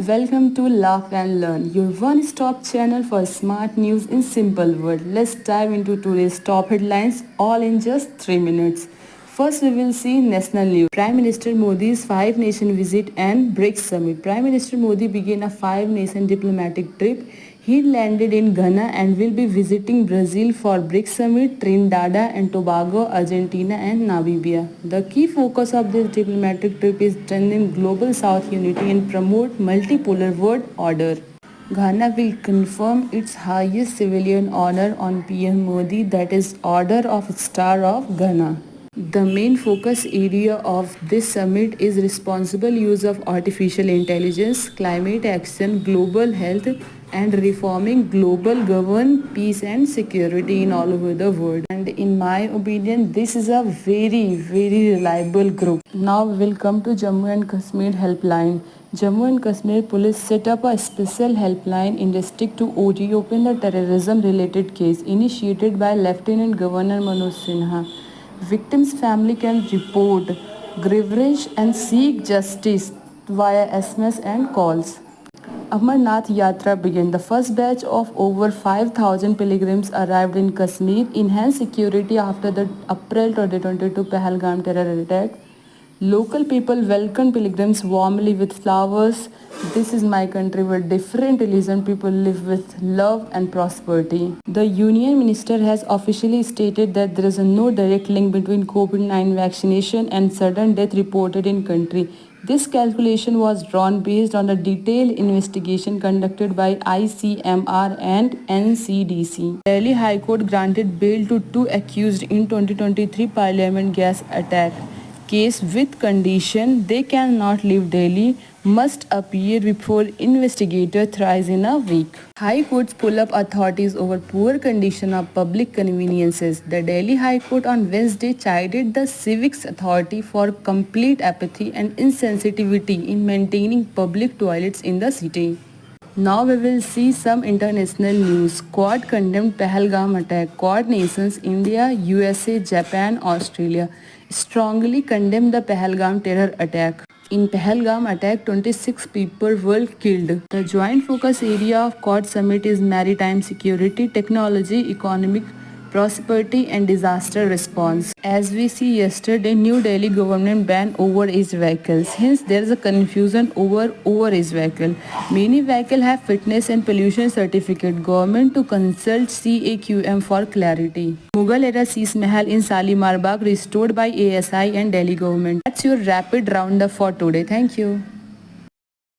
Welcome to Laugh and Learn, your one-stop channel for smart news in simple words. Let's dive into today's top headlines all in just 3 minutes. First, we will see national news. Prime Minister Modi's five-nation visit and BRICS summit. Prime Minister Modi began a five-nation diplomatic trip. He landed in Ghana and will be visiting Brazil for BRICS summit, Trinidad and Tobago, Argentina and Namibia. The key focus of this diplomatic trip is strengthen global South unity and promote multipolar world order. Ghana will confirm its highest civilian honor on PM Modi, that is Order of Star of Ghana. The main focus area of this summit is responsible use of artificial intelligence, climate action, global health, and reforming global governance, peace and security in all over the world. And in my opinion, this is a very reliable group. Now we will come to Jammu and Kashmir helpline. Jammu and Kashmir police set up a special helpline in district to reopen the terrorism related case initiated by Lieutenant Governor Manoj Sinha. Victims' family can report grievance and seek justice via SMS and calls. Amarnath Yatra began. The first batch of over 5,000 pilgrims arrived in Kashmir. Enhanced security after the April 2022 Pahalgam terror attack. Local people welcome pilgrims warmly with flowers. This is my country where different religion people live with love and prosperity. The Union Minister has officially stated that there is no direct link between COVID-19 vaccination and sudden death reported in country. This calculation was drawn based on a detailed investigation conducted by ICMR and NCDC. Delhi High Court granted bail to two accused in 2023 Parliament gas attack case with condition they cannot leave Delhi, must appear before investigator thrice in a week. High Courts pull up authorities over poor condition of public conveniences. The Delhi High Court on Wednesday chided the Civics Authority for complete apathy and insensitivity in maintaining public toilets in the city. Now we will see some international news. Quad condemned Pahalgam attack. Quad nations India, USA, Japan, Australia strongly condemned the Pahalgam terror attack. In Pahalgam attack, 26 people were killed. The joint focus area of Quad summit is maritime security, technology, economic prosperity and disaster response. As we see yesterday, New Delhi government banned overage vehicles. Hence, there is a confusion over overage vehicle. Many vehicles have fitness and pollution certificate. Government to consult CAQM for clarity. Mughal era Sheesh Mahal in Shalimar Bagh restored by ASI and Delhi government. That's your rapid roundup for today. Thank you.